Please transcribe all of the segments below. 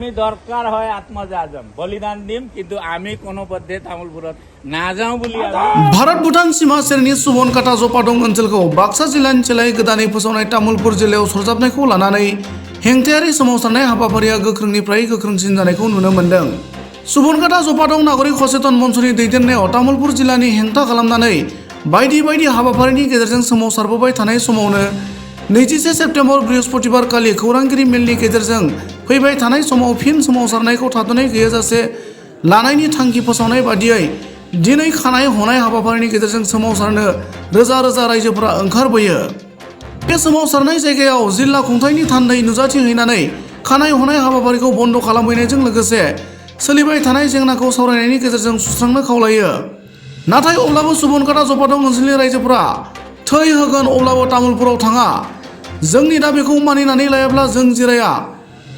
আমি দরকার হয় আত্মজা যাম বলিদান দিম কিন্তু আমি কোনো পদ্ধে তামুলপুরত না যাও বলি भारत भूटान सीमा सेरनि सुबनकाटा जपादं ओनसोलखौ बाक्सा जिल्लानि सोलाय गोदानै फोसावनाय तामुलपुर जिल्लायाव सरजाबनायखौ लानानै हेंथायारि सोमावसारनाय हाबाफारिया गोख्रोंनिफ्राय गोख्रोंसिन जानायखौ नुनो मोन्दों। सुबनकाटा जपादं नागरिक सचेतन मन्चनि दैदेननायाव तामुलपुर जिल्लानि हेंथा खालामनानै बायदि बायदि हाबाफारिनि गेजेरजों सोमावसारबोबाय थानाय समावनो 21 सेप्तेम्बर बृहस्पतिबार खालि खौरांगिरि मेलनि गेजेरजों फैबाय थानाय समाव फिन सोमावसारनायखौ थाद'नाय गैयाजासे लानायनि थांखि फोसावनाय बादियै दिनै खानाय हनाय हाबाफारिनि गेजेरजों सोमावसारनो रोजा रोजा रायजोफोरा ओंखारबोयो। बे सोमावसारनाय जायगायाव जिल्ला खुंथायनि थान्दै नुजाथिहैनानै खानाय हनाय हाबाफारिखौ बन्द खालामहैनायजों लोगोसे सोलिबाय थानाय जेंनाखौ सावरायनायनि गेजेरजों सुस्रांनो खावलायो। नाथाय अब्लाबो सुबनकाटा जपादं ओनसोलनि रायजोफोरा थै होगोन अब्लाबो तामुलपुराव थाङा, जोंनि दाबिखौ मानिनानै लायाब्ला जों जिराया,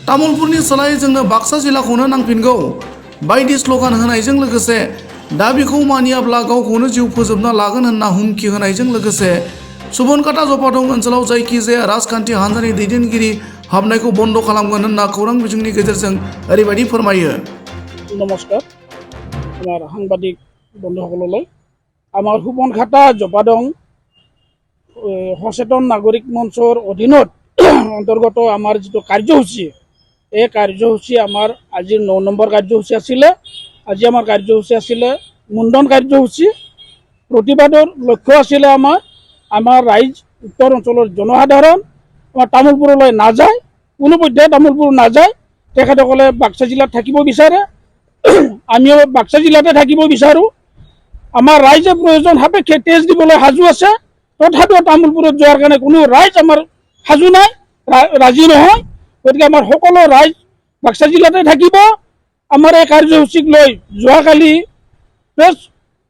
तामुलपुरनि सोलाय जोंनो बाक्सा जिल्लाखौनो नांफिनगौ बायदि स्लगान होनायजों लोगोसे दाबिखौ मानियाब्ला गावखौनो जिउ फोजोबना लागोन होनना हुमखि होनायजों लोगोसे सुबनकाटा जपादं ओनसोलाव जायखिजाया राजखान्थि हान्जानि दैदेनगिरि हाबनायखौ बन्द खालामगोन होनना खौरां बिजोंनि गेजेरजों ओरैबायदि फोरमायो। नमस्कार আমার সাংবাদিক বন্ধুসকললৈ আমার সুবনকাটা জপাদং সচেতন নাগরিক মঞ্চৰ অধীনত অন্তৰ্গত আমাৰ যিটো কাৰ্যসূচী এই কাৰ্যসূচী আমাৰ আজি 9 নম্বৰ কাৰ্যসূচী আছিলে। আজি আমাৰ কাৰ্যসূচী আছিলে মুণ্ডন কাৰ্যসূচী। প্ৰতিবাদৰ লক্ষ্য আছিলে আমাৰ ৰাইজ উত্তৰ অঞ্চলৰ জনসাধাৰণ আমাৰ তামোলপুৰলৈ নাযায়, কোনো পধ্যে তামোলপুৰ নাযায়, তেখেতসকলে বাক্সা জিলাত থাকিব বিচাৰে, আমিও বাক্সা জিলাতে থাকিব বিচাৰোঁ। আমাৰ ৰাইজে প্ৰয়োজন সাপেক্ষে তেজ দিবলৈ সাজু আছে, তথাপিও তামোলপুৰত যোৱাৰ কাৰণে কোনো ৰাইজ আমাৰ সাজু নাই, ৰাজি নহয়। গতিকে আমাৰ সকলো ৰাইজ বাক্সা জিলাতে থাকিব। আমাৰ এই কাৰ্যসূচীক লৈ যোৱাকালি প্ৰেছ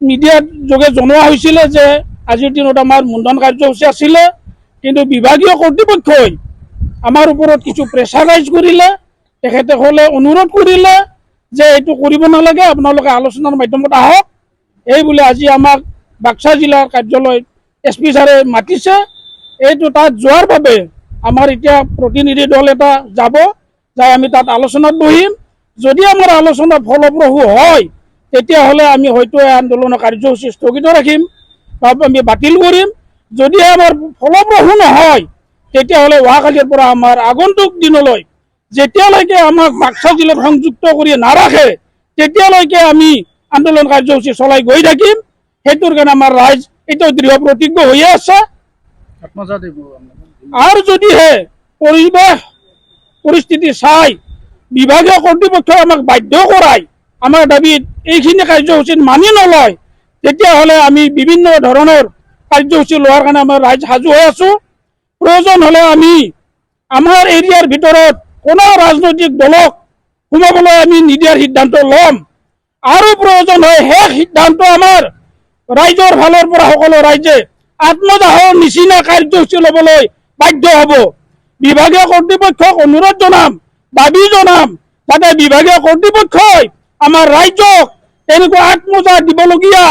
মিডিয়াৰ যোগে জনোৱা হৈছিলে যে আজিৰ দিনত আমাৰ মুণ্ডন কাৰ্যসূচী আছিলে, কিন্তু বিভাগীয় কৰ্তৃপক্ষই আমাৰ ওপৰত কিছু প্ৰেছাৰাইজ কৰিলে, তেখেতসকলে অনুৰোধ কৰিলে যে এইটো কৰিব নালাগে, আপোনালোকে আলোচনাৰ মাধ্যমত আহক। এই বুলি আজি আমাক বাক্সা জিলাৰ কাৰ্যালয় SP ছাৰে মাতিছে। এইটো তাত যোৱাৰ বাবে আমাৰ এতিয়া প্ৰতিনিধি দল এটা যাব, যাই আমি তাত আলোচনাত বহিম। যদি আমাৰ আলোচনা ফলপ্ৰসূ হয় তেতিয়াহ'লে আমি হয়তো এই আন্দোলনৰ কাৰ্যসূচী স্থগিত ৰাখিম বা আমি বাতিল কৰিম। যদি আমাৰ ফলপ্ৰসূ নহয় তেতিয়াহ'লে অহাকালিৰ পৰা আমাৰ আগন্তুক দিনলৈ যেতিয়ালৈকে আমাক বাক্সা জিলাত সংযুক্ত কৰি নাৰাখে তেতিয়ালৈকে আমি আন্দোলন কাৰ্যসূচী চলাই গৈ থাকিম। সেইটোৰ কাৰণে আমাৰ ৰাইজ এতিয়া দৃঢ় প্ৰতিজ্ঞ হৈয়ে আছে। আৰু যদিহে পৰিস্থিতি চাই বিভাগীয় কৰ্তৃপক্ষই আমাক বাধ্য কৰাই আমাৰ দাবীত এইখিনি কাৰ্যসূচীত মানি নলয় তেতিয়াহ'লে আমি বিভিন্ন ধৰণৰ কাৰ্যসূচী লোৱাৰ কাৰণে আমাৰ ৰাইজ সাজু হৈ আছো। প্ৰয়োজন হ'লে আমি আমাৰ এৰিয়াৰ ভিতৰত কোনো ৰাজনৈতিক দলক সোমাবলৈ আমি নিদিয়াৰ সিদ্ধান্ত ল'ম। আৰু প্ৰয়োজন হয় শেষ সিদ্ধান্ত আমাৰ ৰাইজৰ ফালৰ পৰা সকলো ৰাইজে আত্মদাহৰ নিচিনা কাৰ্যসূচী ল'বলৈ বাধ্য হ'ব। বিভাগীয় কৰ্তৃপক্ষক অনুৰোধ জনাম, দাবী জনাম যাতে বিভাগীয় কৰ্তৃপক্ষই আমাৰ ৰাইজক তেনেকুৱা আত্মদাহ দিবলগীয়া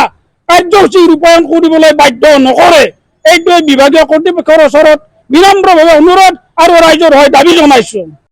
কাৰ্যসূচী ৰূপায়ণ কৰিবলৈ বাধ্য নকৰে। এইটোৱে বিভাগীয় কৰ্তৃপক্ষৰ ওচৰত বিনম্ৰভাৱে অনুৰোধ আৰু ৰাইজৰ হৈ দাবী জনাইছোঁ।